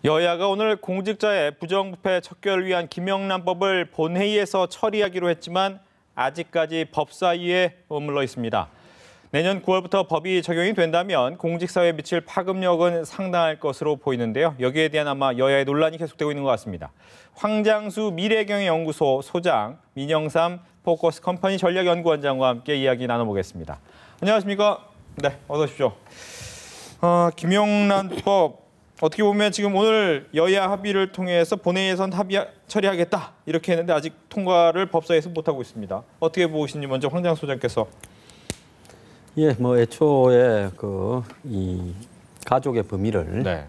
여야가 오늘 공직자의 부정부패 척결을 위한 김영란법을 본회의에서 처리하기로 했지만 아직까지 법사위에 머물러 있습니다. 내년 9월부터 법이 적용이 된다면 공직사회에 미칠 파급력은 상당할 것으로 보이는데요. 여기에 대한 아마 여야의 논란이 계속되고 있는 것 같습니다. 황장수 미래경영연구소 소장, 민영삼 포커스 컴퍼니 전략연구원장과 함께 이야기 나눠보겠습니다. 안녕하십니까? 네, 어서 오십시오. 김영란법 어떻게 보면 지금 오늘 여야 합의를 통해서 본회의에선 처리하겠다 이렇게 했는데 아직 통과를 법사위에서 못하고 있습니다. 어떻게 보시는지 먼저 황장 소장께서. 예, 애초에 이 가족의 범위를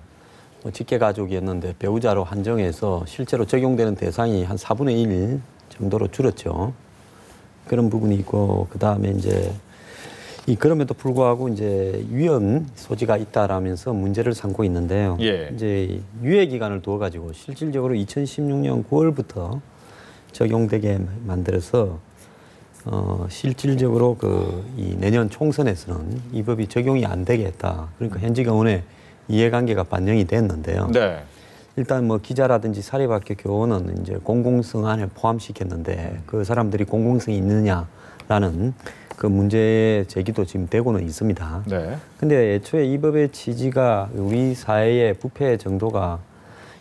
직계 가족이었는데 배우자로 한정해서 실제로 적용되는 대상이 한 4분의 1 정도로 줄었죠. 그런 부분이 있고 그다음에 이제 그럼에도 불구하고 이제 위헌 소지가 있다라면서 문제를 삼고 있는데요. 이제 유예 기간을 두어 가지고 실질적으로 2016년 9월부터 적용되게 만들어서 실질적으로 이 내년 총선에서는 이 법이 적용이 안 되게 했다. 그러니까 현직 의원의 이해관계가 반영이 됐는데요. 일단 기자라든지 사립학교 교원은 이제 공공성 안에 포함시켰는데 그 사람들이 공공성이 있느냐라는 그 문제의 제기도 지금 되고는 있습니다. 근데 애초에 이 법의 취지가 우리 사회의 부패 정도가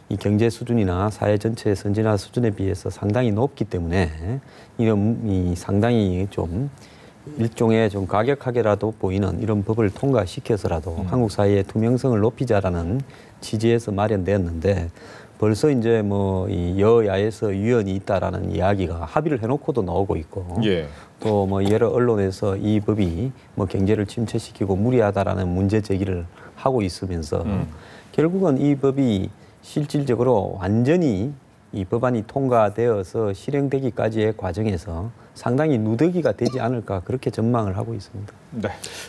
이 경제 수준이나 사회 전체의 선진화 수준에 비해서 상당히 높기 때문에 이 상당히 좀 일종의 좀 가격하게라도 보이는 이런 법을 통과시켜서라도 한국 사회의 투명성을 높이자라는 취지에서 마련되었는데 벌써 이제 이 여야에서 위헌이 있다라는 이야기가 합의를 해놓고도 나오고 있고 또 여러 언론에서 이 법이 경제를 침체시키고 무리하다라는 문제 제기를 하고 있으면서 결국은 이 법이 실질적으로 완전히 이 법안이 통과되어서 실행되기까지의 과정에서 상당히 누더기가 되지 않을까 그렇게 전망을 하고 있습니다.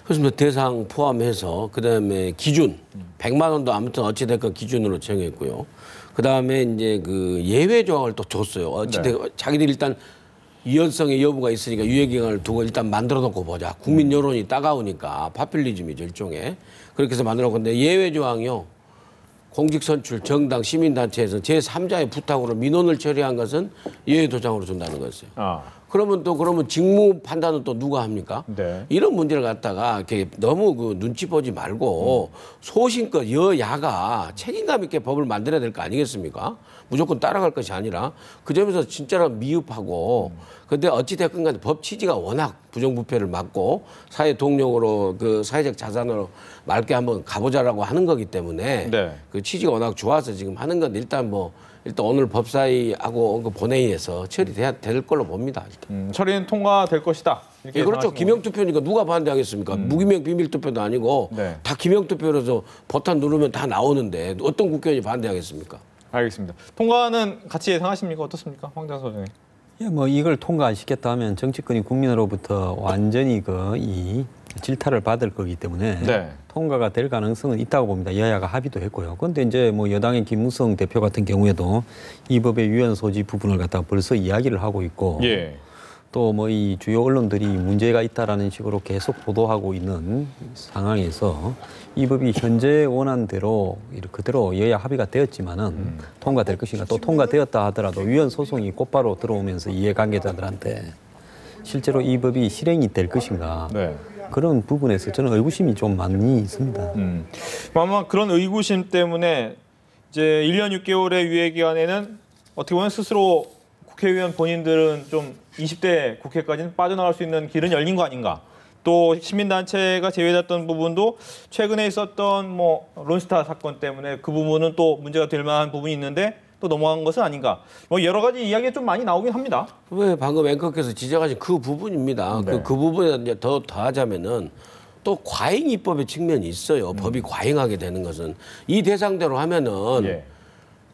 그렇습니다. 대상 포함해서 그다음에 기준 100만 원도 아무튼 어찌됐건 기준으로 정했고요. 그다음에 이제 예외 조항을 또 줬어요. 어찌됐건 자기들이 일단 위헌성의 여부가 있으니까 유예 기간을 두고 일단 만들어 놓고 보자. 국민 여론이 따가우니까 파퓰리즘이죠, 일종의. 그렇게 해서 만들어 놓고 근데 예외 조항이요. 공직선출, 정당, 시민단체에서 제3자의 부탁으로 민원을 처리한 것은 예외 도장으로 준다는 거였어요. 그러면 직무 판단은 또 누가 합니까? 이런 문제를 갖다가 이렇게 너무 눈치 보지 말고 소신껏 여야가 책임감 있게 법을 만들어야 될 거 아니겠습니까? 무조건 따라갈 것이 아니라 그 점에서 진짜로 미흡하고 근데 어찌됐건 간에 법 취지가 워낙 부정부패를 막고 사회 동력으로 사회적 자산으로 맑게 한번 가보자라고 하는 거기 때문에 그 취지가 워낙 좋아서 지금 하는 건 일단 오늘 법사위하고 본회의에서 처리돼야 될 걸로 봅니다. 처리는 통과될 것이다. 그렇죠. 기명투표니까 누가 반대하겠습니까? 무기명 비밀투표도 아니고 다 기명투표로서 버튼 누르면 다 나오는데 어떤 국회의원이 반대하겠습니까? 알겠습니다. 통과는 같이 예상하십니까? 어떻습니까? 황장 소장님. 이걸 통과시켰다 하면 정치권이 국민으로부터 완전히 이 질타를 받을 거기 때문에 통과가 될 가능성은 있다고 봅니다. 여야가 합의도 했고요. 그런데 이제 여당의 김무성 대표 같은 경우에도 이 법의 위헌 소지 부분을 갖다가 벌써 이야기를 하고 있고 또 이 주요 언론들이 문제가 있다라는 식으로 계속 보도하고 있는 상황에서 이 법이 현재 원안대로 그대로 여야 합의가 되었지만은 통과될 것인가 또 통과되었다 하더라도 위헌 소송이 곧바로 들어오면서 이해관계자들한테 실제로 이 법이 실행이 될 것인가 그런 부분에서 저는 의구심이 좀 많이 있습니다. 아마 그런 의구심 때문에 이제 1년 6개월의 유예 기간에는 어떻게 보면 스스로 국회의원 본인들은 좀 20대 국회까지는 빠져나갈 수 있는 길은 열린 거 아닌가. 또 시민단체가 제외됐던 부분도 최근에 있었던 론스타 사건 때문에 그 부분은 또 문제가 될 만한 부분이 있는데 또 넘어간 것은 아닌가. 여러 가지 이야기가 좀 많이 나오긴 합니다. 왜 방금 앵커께서 지적하신 그 부분입니다. 그 부분에 이제 더 더하자면은 또 과잉 입법의 측면이 있어요. 법이 과잉하게 되는 것은 이 대상대로 하면은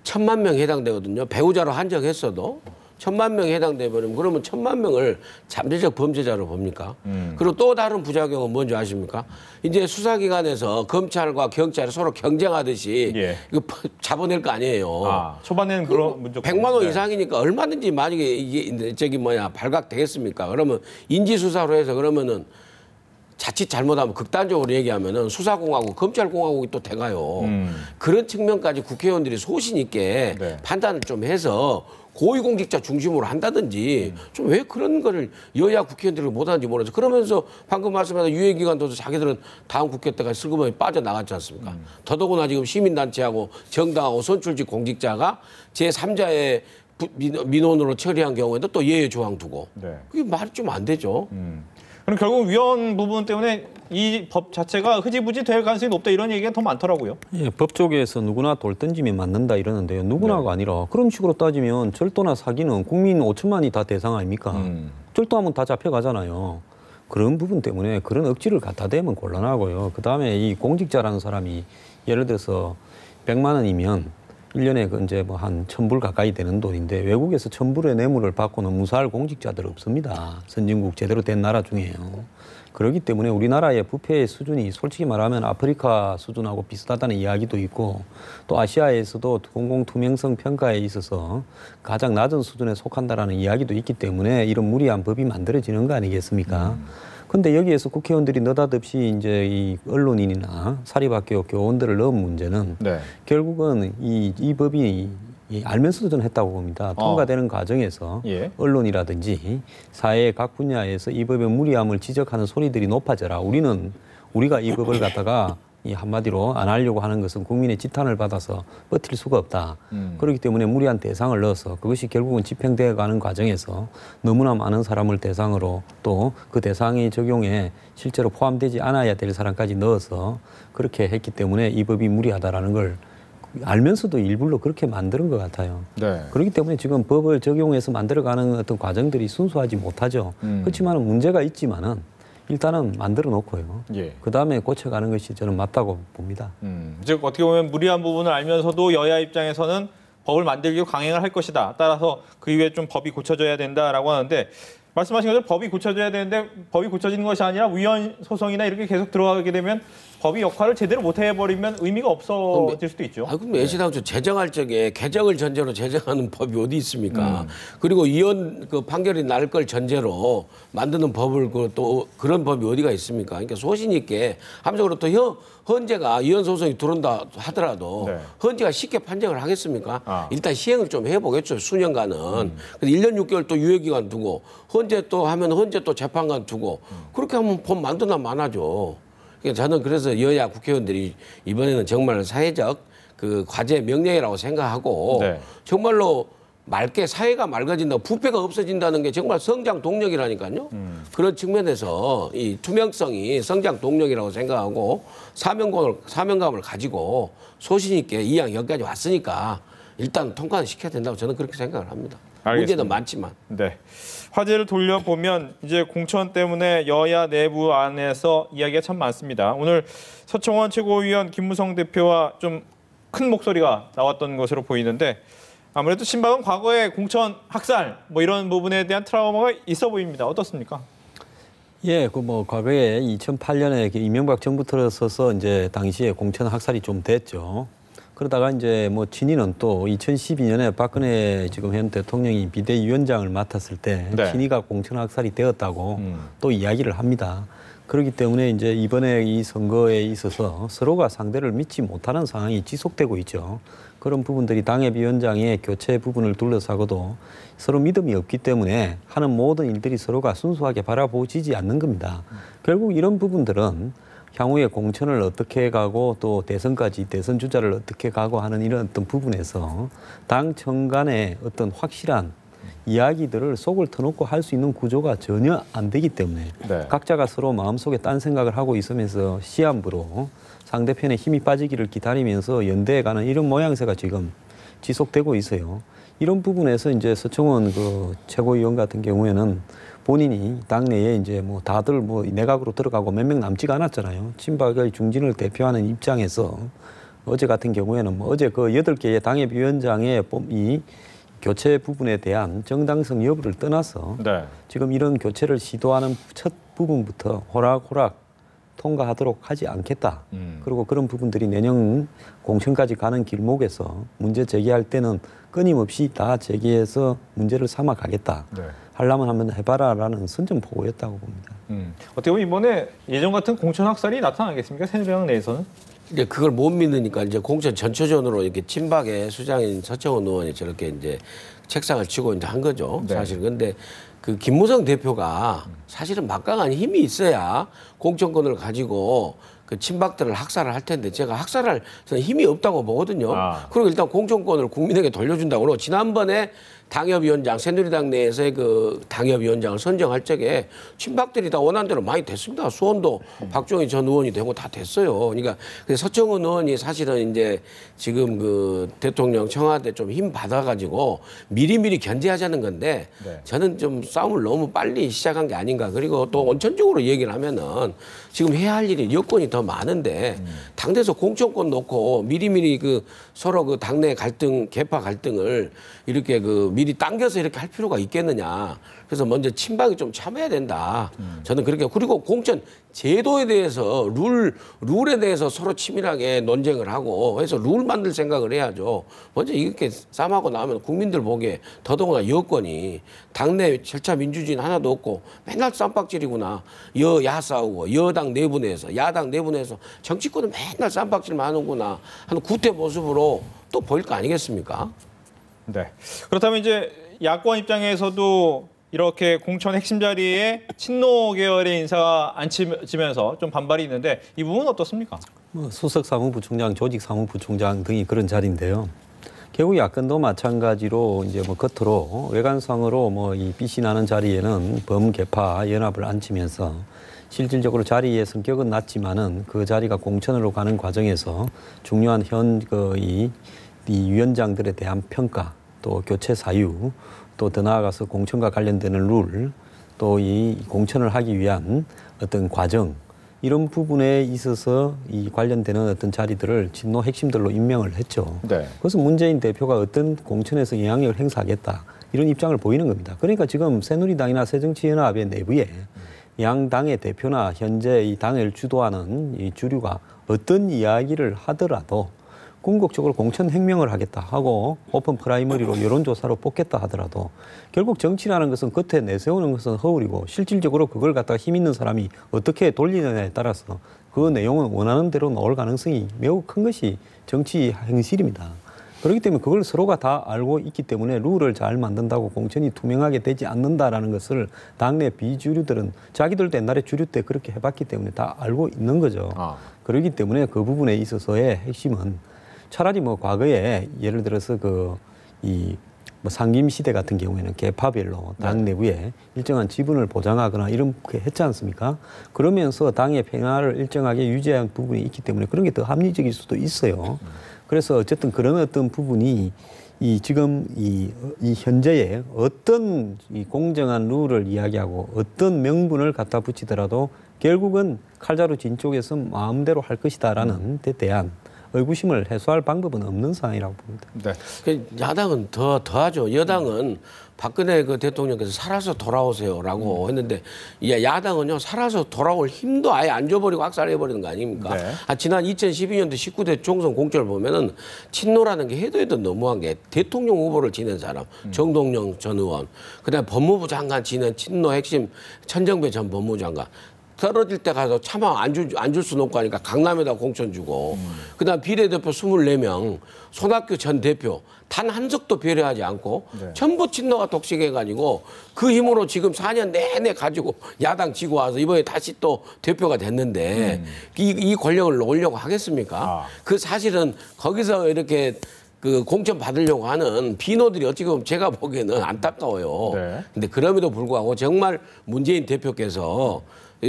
1,000만 명 해당되거든요. 배우자로 한정했어도 1,000만 명에 해당돼버리면 그러면 1,000만 명을 잠재적 범죄자로 봅니까? 그리고 또 다른 부작용은 뭔지 아십니까? 이제 수사기관에서 검찰과 경찰이 서로 경쟁하듯이 이거 잡아낼 거 아니에요. 초반에는 그런 문제 100만 원 이상이니까 얼마든지 만약에 이게 발각되겠습니까? 그러면 인지수사로 해서 그러면은 자칫 잘못하면 극단적으로 얘기하면은 수사공화국, 검찰공화국이 또 돼가요. 그런 측면까지 국회의원들이 소신 있게 네. 판단을 좀 해서 고위공직자 중심으로 한다든지 좀 왜 그런 거를 여야 국회의원들이 못하는지 모르겠어요. 그러면서 방금 말씀하신 유예기간도 자기들은 다음 국회 때까지 슬그머니 빠져나갔지 않습니까? 더더구나 지금 시민단체하고 정당하고 선출직 공직자가 제3자의 민원으로 처리한 경우에도 또 예외 조항 두고 네. 그게 말이 좀 안 되죠. 그럼 결국 위헌 부분 때문에 이 법 자체가 흐지부지 될 가능성이 높다 이런 얘기가 더 많더라고요. 예, 법 쪽에서 누구나 돌 던지면 맞는다 이러는데요. 누구나가 아니라 그런 식으로 따지면 절도나 사기는 국민 5천만이 다 대상 아닙니까? 절도하면 다 잡혀가잖아요. 그런 부분 때문에 그런 억지를 갖다 대면 곤란하고요. 그다음에 이 공직자라는 사람이 예를 들어서 100만 원이면 1년에 이제 뭐 한 1,000불 가까이 되는 돈인데 외국에서 1,000불의 뇌물을 받고는 무사할 공직자들 없습니다. 선진국 제대로 된 나라 중에요. 그렇기 때문에 우리나라의 부패의 수준이 솔직히 말하면 아프리카 수준하고 비슷하다는 이야기도 있고 또 아시아에서도 공공투명성 평가에 있어서 가장 낮은 수준에 속한다라는 이야기도 있기 때문에 이런 무리한 법이 만들어지는 거 아니겠습니까? 근데 여기에서 국회의원들이 느닷없이 이제 이 언론인이나 사립학교 교원들을 넣은 문제는 네. 결국은 이 법이 알면서도 저는 했다고 봅니다. 통과되는 과정에서 예. 언론이라든지 사회의 각 분야에서 이 법의 무리함을 지적하는 소리들이 높아져라. 우리가 이 법을 갖다가 이 한마디로 안 하려고 하는 것은 국민의 지탄을 받아서 버틸 수가 없다. 그렇기 때문에 무리한 대상을 넣어서 그것이 결국은 집행되어 가는 과정에서 너무나 많은 사람을 대상으로 또 그 대상의 적용에 실제로 포함되지 않아야 될 사람까지 넣어서 그렇게 했기 때문에 이 법이 무리하다라는 걸 알면서도 일부러 그렇게 만드는 것 같아요. 네. 그렇기 때문에 지금 법을 적용해서 만들어가는 어떤 과정들이 순수하지 못하죠. 그렇지만 문제가 있지만은 일단은 만들어 놓고요. 예. 그 다음에 고쳐가는 것이 저는 맞다고 봅니다. 즉 어떻게 보면 무리한 부분을 알면서도 여야 입장에서는 법을 만들기로 강행을 할 것이다. 따라서 그 이후에 좀 법이 고쳐져야 된다라고 하는데 말씀하신 것처럼 법이 고쳐져야 되는데 법이 고쳐지는 것이 아니라 위헌 소송이나 이렇게 계속 들어가게 되면 법이 역할을 제대로 못 해버리면 의미가 없어질 수도 있죠. 그럼 애시당초 제정할 적에 개정을 전제로 제정하는 법이 어디 있습니까? 그리고 이혼 그 판결이 날 걸 전제로 만드는 법을 또 그런 법이 어디가 있습니까? 그러니까 소신 있게 함적으로 또 헌재가 이혼 소송이 들어온다 하더라도 네. 헌재가 쉽게 판정을 하겠습니까? 아. 일단 시행을 좀 해보겠죠. 수년간은. 그래서 1년 6개월 또 유예기간 두고 헌재 또 하면 헌재 또 재판관 두고 그렇게 하면 법 만드나 많아져. 그러니까 저는 그래서 여야 국회의원들이 이번에는 정말 사회적 그 과제 명령이라고 생각하고 네. 정말로 맑게 사회가 맑아진다고 부패가 없어진다는 게 정말 성장 동력이라니까요. 그런 측면에서 이 투명성이 성장 동력이라고 생각하고 사명감을 가지고 소신 있게 이왕 여기까지 왔으니까 일단 통과는 시켜야 된다고 저는 그렇게 생각을 합니다. 알겠습니다. 문제는 많지만. 네. 화제를 돌려보면 이제 공천 때문에 여야 내부 안에서 이야기가 참 많습니다. 오늘 서청원 최고위원 김무성 대표와 좀 큰 목소리가 나왔던 것으로 보이는데 아무래도 친박은 과거에 공천 학살 뭐 이런 부분에 대한 트라우마가 있어 보입니다. 어떻습니까? 예, 그 뭐 과거에 2008년에 이명박 정부 들어서서 이제 당시에 공천 학살이 좀 됐죠. 그러다가 이제 뭐 친이는 또 2012년에 박근혜 지금 현 대통령이 비대위원장을 맡았을 때 네. 친이가 공천 학살이 되었다고 또 이야기를 합니다. 그렇기 때문에 이제 이번에 이 선거에 있어서 서로가 상대를 믿지 못하는 상황이 지속되고 있죠. 그런 부분들이 당협위원장의 교체 부분을 둘러싸고도 서로 믿음이 없기 때문에 하는 모든 일들이 서로가 순수하게 바라보지지 않는 겁니다. 결국 이런 부분들은 향후에 공천을 어떻게 가고 또 대선까지 대선 주자를 어떻게 가고 하는 이런 어떤 부분에서 당청 간의 어떤 확실한 이야기들을 속을 터놓고 할 수 있는 구조가 전혀 안 되기 때문에 네. 각자가 서로 마음속에 딴 생각을 하고 있으면서 시한부로 상대편의 힘이 빠지기를 기다리면서 연대해 가는 이런 모양새가 지금 지속되고 있어요. 이런 부분에서 이제 서청원 그 최고위원 같은 경우에는 본인이 당내에 이제 뭐 다들 뭐 내각으로 들어가고 몇 명 남지가 않았잖아요. 친박의 중진을 대표하는 입장에서 어제 같은 경우에는 뭐 어제 그 8개의 당협위원장의 이 교체 부분에 대한 정당성 여부를 떠나서 네. 지금 이런 교체를 시도하는 첫 부분부터 호락호락 통과하도록 하지 않겠다. 그리고 그런 부분들이 내년 공천까지 가는 길목에서 문제 제기할 때는 끊임없이 다 제기해서 문제를 삼아 가겠다. 네. 하려면 한번 해봐라라는 선전포고였다고 봅니다. 어떻게 보면 이번에 예전 같은 공천 학살이 나타나겠습니까? 새누리당 내에서는? 이제 그걸 못 믿으니까 이제 공천 전초전으로 이렇게 친박의 수장인 서청원 의원이 저렇게 이제 책상을 치고 이제 한 거죠. 네. 사실. 근데 그 김무성 대표가 사실은 막강한 힘이 있어야 공천권을 가지고 그 친박들을 학살을 할 텐데 제가 학살할 저는 힘이 없다고 보거든요. 그리고 일단 공천권을 국민에게 돌려준다고 그러고 지난번에 당협위원장 새누리당 내에서의 그 당협위원장을 선정할 적에 친박들이 다 원한 대로 많이 됐습니다. 수원도 박종희 전 의원이 되고 다 됐어요. 그러니까 서청원 의원이 사실은 이제 지금 그 대통령 청와대 좀 힘 받아가지고 미리미리 견제하자는 건데 네. 저는 좀 싸움을 너무 빨리 시작한 게 아닌가. 그리고 또 원천적으로 얘기를 하면은 지금 해야 할 일이 여건이 더 많은데 당내에서 공천권 놓고 미리미리 그 서로 그 당내 갈등, 계파 갈등을 이렇게 그 미리 당겨서 이렇게 할 필요가 있겠느냐. 그래서 먼저 친박이 좀 참아야 된다. 저는 그렇게. 그리고 공천 제도에 대해서 룰에 대해서 서로 치밀하게 논쟁을 하고 해서 룰 만들 생각을 해야죠. 먼저 이렇게 싸움하고 나면 국민들 보기에 더더구나 여건이 당내 절차 민주주의는 하나도 없고 맨날 쌈박질이구나. 여야 싸우고 여당 내부 내에서 야당 내부 내에서 정치권은 맨날 쌈박질만 하는구나 하는 구태 모습으로 또 보일 거 아니겠습니까? 네. 그렇다면 이제 야권 입장에서도 이렇게 공천 핵심 자리에 친노 계열의 인사가 앉히면서 좀 반발이 있는데 이 부분은 어떻습니까? 수석 사무부총장, 조직 사무부총장 등이 그런 자리인데요. 결국 야권도 마찬가지로 이제 뭐 겉으로 외관상으로 뭐 이 빛이 나는 자리에는 범개파 연합을 앉히면서 실질적으로 자리의 성격은 낮지만은 그 자리가 공천으로 가는 과정에서 중요한 이 위원장들에 대한 평가, 또 교체 사유, 또 더 나아가서 공천과 관련되는 룰, 또 이 공천을 하기 위한 어떤 과정, 이런 부분에 있어서 이 관련되는 어떤 자리들을 친노 핵심들로 임명을 했죠. 네. 그래서 문재인 대표가 어떤 공천에서 영향력을 행사하겠다, 이런 입장을 보이는 겁니다. 그러니까 지금 새누리당이나 새정치연합의 내부에 양당의 대표나 현재 이 당을 주도하는 이 주류가 어떤 이야기를 하더라도 궁극적으로 공천 혁명을 하겠다 하고 오픈 프라이머리로 여론조사로 뽑겠다 하더라도 결국 정치라는 것은 겉에 내세우는 것은 허울이고 실질적으로 그걸 갖다가 힘 있는 사람이 어떻게 돌리느냐에 따라서 그 내용은 원하는 대로 나올 가능성이 매우 큰 것이 정치 행실입니다. 그렇기 때문에 그걸 서로가 다 알고 있기 때문에 룰을 잘 만든다고 공천이 투명하게 되지 않는다라는 것을 당내 비주류들은 자기들도 옛날에 주류 때 그렇게 해봤기 때문에 다 알고 있는 거죠. 그렇기 때문에 그 부분에 있어서의 핵심은 차라리 뭐 과거에 예를 들어서 뭐 상김 시대 같은 경우에는 계파별로 당 내부에 일정한 지분을 보장하거나 이렇게 했지 않습니까? 그러면서 당의 평화를 일정하게 유지한 부분이 있기 때문에 그런 게 더 합리적일 수도 있어요. 그래서 어쨌든 그런 어떤 부분이 지금 이 현재의 어떤 이 공정한 룰을 이야기하고 어떤 명분을 갖다 붙이더라도 결국은 칼자루 진 쪽에서 마음대로 할 것이다라는 데 대한 의구심을 해소할 방법은 없는 상황이라고 봅니다. 네. 야당은 더하죠. 여당은 박근혜 그 대통령께서 살아서 돌아오세요라고 했는데 야당은요 살아서 돌아올 힘도 아예 안 줘버리고 학살해버리는 거 아닙니까? 네. 지난 2012년도 19대 총선 공천을 보면은 친노라는 게 해도 너무한 게 대통령 후보를 지낸 사람 정동영 전 의원, 그다음에 법무부 장관 지낸 친노 핵심 천정배 전 법무부 장관. 떨어질 때 가서 차마 안 줄 수는 없고 하니까 강남에다 공천 주고 그다음 비례대표 24명 손학규 전 대표 단 한 석도 배려하지 않고 전부 친노가 독식해가지고 그 힘으로 지금 4년 내내 가지고 야당 지고 와서 이번에 다시 또 대표가 됐는데 이 권력을 놓으려고 하겠습니까? 그 사실은 거기서 이렇게 그 공천 받으려고 하는 비노들이 어찌 보면 제가 보기에는 안타까워요. 네. 근데 그럼에도 불구하고 정말 문재인 대표께서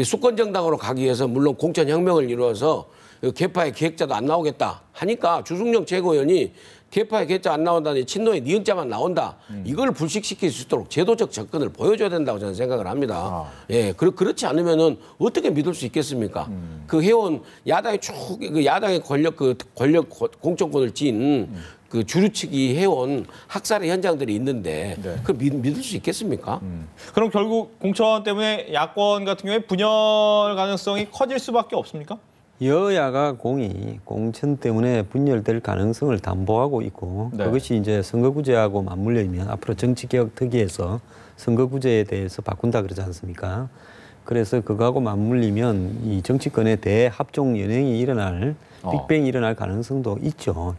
수권 정당으로 가기 위해서 물론 공천 혁명을 이루어서 개파의 계획자도 안 나오겠다 하니까 주승용 최고위원이 개파의 계획자 안 나온다니 친노의 니은자만 나온다. 이걸 불식시킬 수 있도록 제도적 접근을 보여줘야 된다고 저는 생각을 합니다. 예, 그렇지 않으면은 어떻게 믿을 수 있겠습니까? 그 해온 야당의 야당의 권력 공천권을 쥔 그 주류 측이 해온 학살의 현장들이 있는데 그걸 믿을 수 있겠습니까? 그럼 결국 공천 때문에 야권 같은 경우에 분열 가능성이 커질 수밖에 없습니까? 여야가 공천 때문에 분열될 가능성을 담보하고 있고 그것이 이제 선거구제하고 맞물려 있면 앞으로 정치개혁 특위에서 선거구제에 대해서 바꾼다 그러지 않습니까? 그래서 그거하고 맞물리면 이 정치권의 대합종 연행이 일어날 빅뱅이 일어날 가능성도 있죠.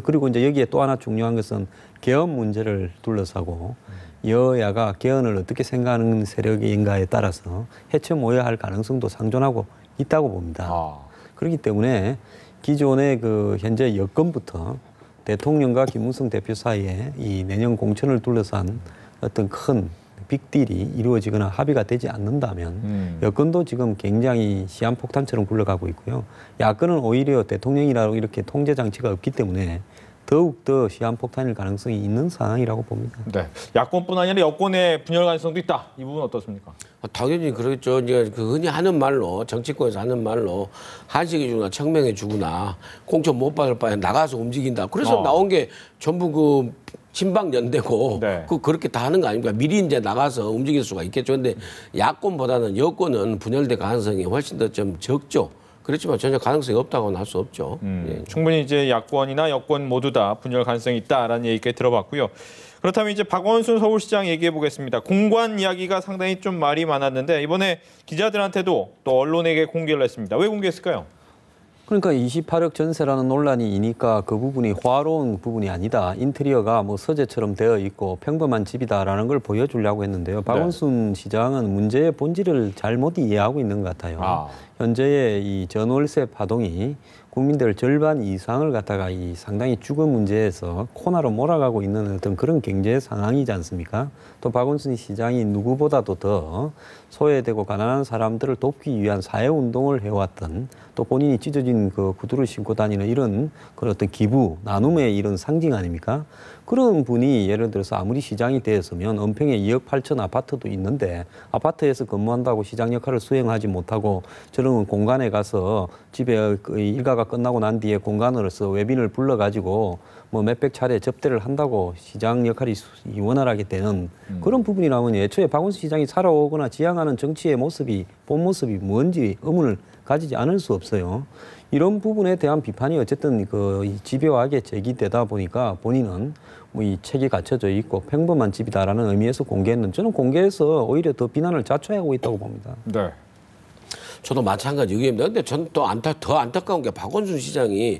그리고 이제 여기에 또 하나 중요한 것은 개헌 문제를 둘러싸고 여야가 개헌을 어떻게 생각하는 세력인가에 따라서 해체모여할 가능성도 상존하고 있다고 봅니다. 그렇기 때문에 기존의 그 현재 여건부터 대통령과 김무성 대표 사이에 이 내년 공천을 둘러싼 어떤 큰 빅딜이 이루어지거나 합의가 되지 않는다면 여권도 지금 굉장히 시한폭탄처럼 굴러가고 있고요. 야권은 오히려 대통령이라고 이렇게 통제 장치가 없기 때문에 더욱더 시한폭탄일 가능성이 있는 상황이라고 봅니다. 네, 야권뿐 아니라 여권의 분열 가능성도 있다. 이 부분 어떻습니까? 당연히 그렇죠. 이제 그 흔히 하는 말로 정치권에서 하는 말로 한식해 주거나 청명해 주거나 공천 못 받을 바에 나가서 움직인다. 그래서 나온 게 전부 그 친박연대고 네. 그렇게 다 하는 거 아닙니까? 미리 이제 나가서 움직일 수가 있겠죠. 근데 야권보다는 여권은 분열될 가능성이 훨씬 더 좀 적죠. 그렇지만 전혀 가능성이 없다고는 할 수 없죠. 예. 충분히 이제 야권이나 여권 모두 다 분열 가능성이 있다라는 얘기까지 들어봤고요. 그렇다면 이제 박원순 서울시장 얘기해 보겠습니다. 공관 이야기가 상당히 좀 말이 많았는데 이번에 기자들한테도 또 언론에게 공개를 했습니다. 왜 공개했을까요? 그러니까 28억 전세라는 논란이 이니까 그 부분이 화로운 부분이 아니다. 인테리어가 뭐 서재처럼 되어 있고 평범한 집이다라는 걸 보여주려고 했는데요. 박원순 시장은 문제의 본질을 잘못 이해하고 있는 것 같아요. 현재의 이 전월세 파동이 국민들 절반 이상을 갖다가 이 상당히 주거 문제에서 코너로 몰아가고 있는 어떤 그런 경제 상황이지 않습니까? 또 박원순 시장이 누구보다도 더 소외되고 가난한 사람들을 돕기 위한 사회운동을 해왔던 또 본인이 찢어진 그 구두를 신고 다니는 이런 그런 어떤 기부, 나눔의 이런 상징 아닙니까? 그런 분이 예를 들어서 아무리 시장이 되었으면 은평에 2억 8천 아파트도 있는데 아파트에서 근무한다고 시장 역할을 수행하지 못하고 저런 공간에 가서 집에 일가가 끝나고 난 뒤에 공간으로서 외빈을 불러가지고 뭐 몇백 차례 접대를 한다고 시장 역할이 원활하게 되는 그런 부분이라면 애초에 박원순 시장이 살아오거나 지향하는 정치의 모습이 본 모습이 뭔지 의문을 가지지 않을 수 없어요. 이런 부분에 대한 비판이 어쨌든 그 집요하게 제기되다 보니까 본인은 뭐 이 책이 갖춰져 있고 평범한 집이다라는 의미에서 공개했는데 저는 공개해서 오히려 더 비난을 자초하고 있다고 봅니다. 네. 저도 마찬가지 의견입니다. 근데 저는 또 더 안타까운 게 박원순 시장이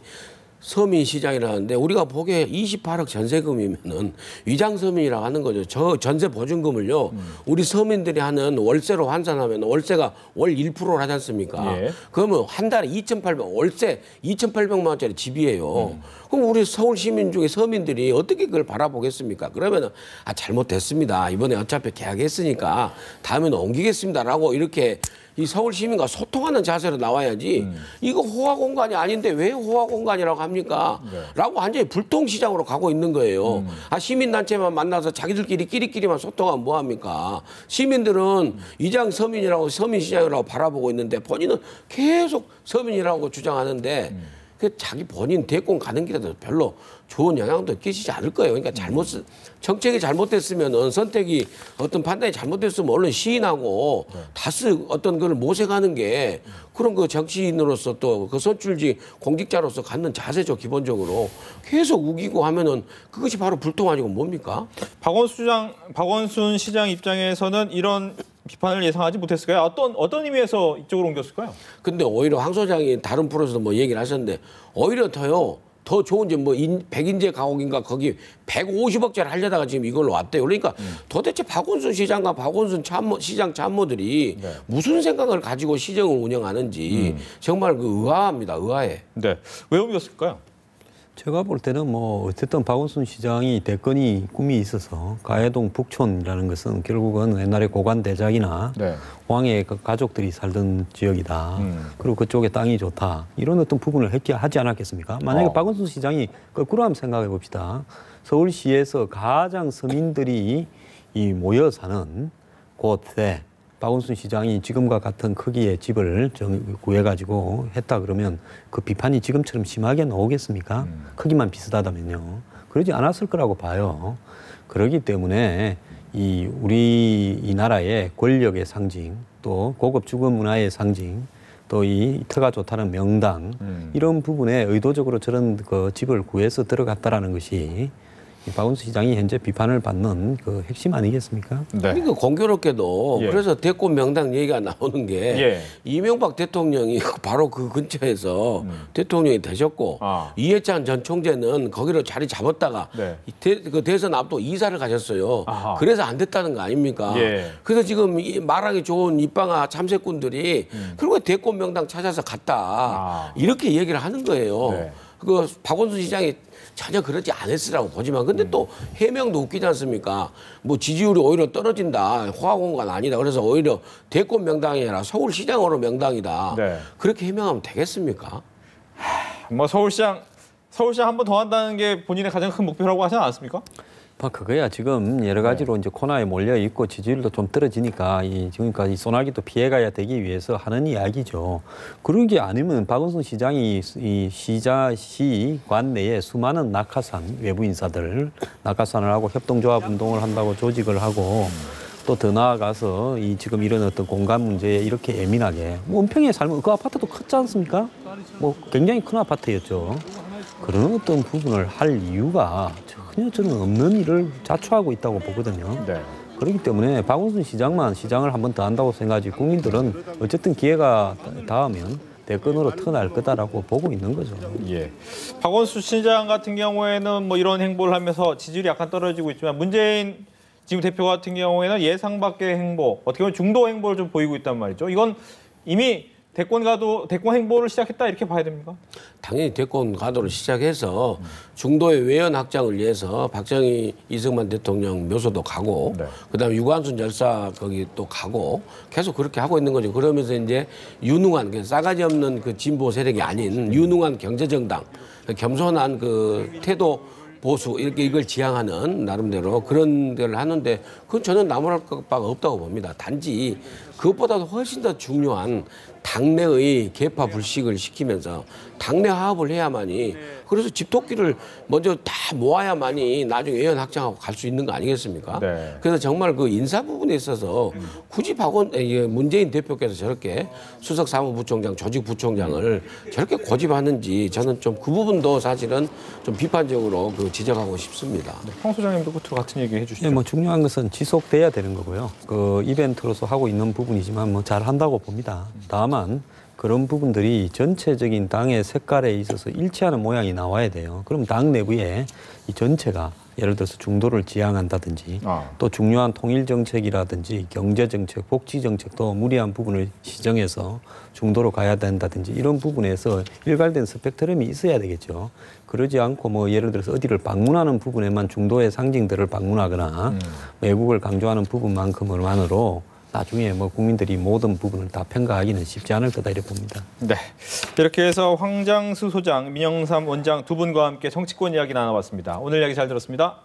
서민시장이라는데 우리가 보기에 28억 전세금이면은 위장서민이라고 하는 거죠. 저 전세 보증금을요. 우리 서민들이 하는 월세로 환산하면 월세가 월 1%를 하지 않습니까? 예. 그러면 한 달에 2,800만 원짜리 집이에요. 그럼 우리 서울 시민 중에 서민들이 어떻게 그걸 바라보겠습니까? 그러면은 잘못됐습니다. 이번에 어차피 계약했으니까 다음에는 옮기겠습니다라고 이렇게 이 서울 시민과 소통하는 자세로 나와야지 이거 호화 공간이 아닌데 왜 호화 공간이라고 합니까? 네. 라고 완전히 불통시장으로 가고 있는 거예요. 시민단체만 만나서 끼리끼리만 소통하면 뭐합니까? 시민들은 이장 서민이라고 서민시장이라고 바라보고 있는데 본인은 계속 서민이라고 주장하는데 그 자기 본인 대권 가는 길에도 별로 좋은 영향도 끼치지 않을 거예요. 그러니까 정책이 잘못됐으면은 선택이 어떤 판단이 잘못됐으면 얼른 시인하고 다스 어떤 걸 모색하는 게 그런 그 정치인으로서 또 그 선출직 공직자로서 갖는 자세죠. 기본적으로 계속 우기고 하면은 그것이 바로 불통 아니고 뭡니까? 박원순 시장 입장에서는 이런 비판을 예상하지 못했을까요? 어떤 의미에서 이쪽으로 옮겼을까요? 근데 오히려 황 소장이 다른 프로에서도 뭐 얘기를 하셨는데 오히려 더 좋은 집 뭐 백인재 가옥인가 거기 150억짜리 하려다가 지금 이걸로 왔대요. 그러니까 도대체 박원순 시장과 박원순 시장 참모들이 무슨 생각을 가지고 시정을 운영하는지 정말 그 의아합니다. 의아해. 네. 왜 옮겼을까요? 제가 볼 때는 뭐 어쨌든 박원순 시장이 대권이 꿈이 있어서 가해동 북촌이라는 것은 결국은 옛날에 고관대작이나 왕의 가족들이 살던 지역이다. 그리고 그쪽에 땅이 좋다. 이런 어떤 부분을 하지 않았겠습니까? 만약에 박원순 시장이 거꾸로 한번 생각해 봅시다. 서울시에서 가장 서민들이 모여 사는 곳에 박원순 시장이 지금과 같은 크기의 집을 구해가지고 했다 그러면 그 비판이 지금처럼 심하게 나오겠습니까? 크기만 비슷하다면요. 그러지 않았을 거라고 봐요. 그렇기 때문에 이 나라의 권력의 상징, 또 고급 주거 문화의 상징, 또 이 터가 좋다는 명당 이런 부분에 의도적으로 저런 그 집을 구해서 들어갔다라는 것이 이 박원순 시장이 현재 비판을 받는 그 핵심 아니겠습니까? 네. 그러니까 공교롭게도 예. 그래서 대권 명당 얘기가 나오는 게 예. 이명박 대통령이 바로 그 근처에서 대통령이 되셨고 이해찬 전 총재는 거기로 자리 잡았다가 네. 그 대선 앞도 이사를 가셨어요. 아하. 그래서 안 됐다는 거 아닙니까? 예. 그래서 지금 이 말하기 좋은 입방아 참새꾼들이 그리고 대권 명당 찾아서 갔다 이렇게 얘기를 하는 거예요. 네. 그 박원순 시장이 전혀 그러지 않았으라고 보지만 근데 또 해명도 웃기지 않습니까? 뭐 지지율이 오히려 떨어진다. 호화공간 아니다. 그래서 오히려 대권 명당이 아니라 서울시장으로 명당이다. 네. 그렇게 해명하면 되겠습니까? 뭐 서울시장 한 번 더 한다는 게 본인의 가장 큰 목표라고 하지 않았습니까? 그거야 지금 여러 가지로 이제 코너에 몰려 있고 지지율도 좀 떨어지니까 지금까지 소나기도 피해가야 되기 위해서 하는 이야기죠. 그런 게 아니면 박원순 시장이 이 시관 내에 수많은 낙하산 외부 인사들 낙하산을 하고 협동조합 운동을 한다고 조직을 하고 또 더 나아가서 이 지금 이런 어떤 공간 문제에 이렇게 예민하게 뭐 은평에 살면 그 아파트도 컸지 않습니까? 뭐 굉장히 큰 아파트였죠. 그런 어떤 부분을 할 이유가 전혀 저는 없는 일을 자초하고 있다고 보거든요. 네. 그렇기 때문에 박원순 시장만 시장을 한 번 더 한다고 생각하지 국민들은 어쨌든 기회가 닿으면 대권으로 터날 거다라고 보고 있는 거죠. 예. 박원순 시장 같은 경우에는 뭐 이런 행보를 하면서 지지율이 약간 떨어지고 있지만 문재인 지금 대표 같은 경우에는 예상 밖의 행보, 어떻게 보면 중도 행보를 좀 보이고 있단 말이죠. 이건 이미 대권 행보를 시작했다 이렇게 봐야 됩니까? 당연히 대권 가도를 시작해서 중도의 외연 확장을 위해서 박정희 이승만 대통령 묘소도 가고 네. 그다음에 유관순 열사 거기 또 가고 계속 그렇게 하고 있는 거죠. 그러면서 이제 유능한 싸가지 없는 그 진보 세력이 아닌 유능한 경제정당, 겸손한 그 태도 보수 이렇게 이걸 지향하는 나름대로 그런 데를 하는데 그건 저는 나무랄 바가 없다고 봅니다. 단지 그것보다도 훨씬 더 중요한 당내의 계파 불식을 시키면서 당내 화합을 해야만이 그래서 집토끼를 먼저 다 모아야만이 나중에 외연 확장하고 갈 수 있는 거 아니겠습니까? 네. 그래서 정말 그 인사 부분에 있어서 굳이 문재인 대표께서 저렇게 수석 사무부총장, 조직부총장을 저렇게 고집하는지 저는 좀 그 부분도 사실은 좀 비판적으로 그 지적하고 싶습니다. 황 소장님도 끝으로 같은 얘기 해주시죠. 뭐 중요한 것은 지속돼야 되는 거고요. 그 이벤트로서 하고 있는 부분이지만 뭐 잘한다고 봅니다. 다만 그런 부분들이 전체적인 당의 색깔에 있어서 일치하는 모양이 나와야 돼요. 그럼 당 내부에 이 전체가 예를 들어서 중도를 지향한다든지 또 중요한 통일 정책이라든지 경제 정책, 복지 정책도 무리한 부분을 시정해서 중도로 가야 된다든지 이런 부분에서 일괄된 스펙트럼이 있어야 되겠죠. 그러지 않고 뭐 예를 들어서 어디를 방문하는 부분에만 중도의 상징들을 방문하거나 외국을 강조하는 부분만큼으로만으로 나중에 뭐 국민들이 모든 부분을 다 평가하기는 쉽지 않을 거다 이렇게 봅니다. 네, 이렇게 해서 황장수 소장, 민영삼 원장 두 분과 함께 정치권 이야기 나눠봤습니다. 오늘 이야기 잘 들었습니다.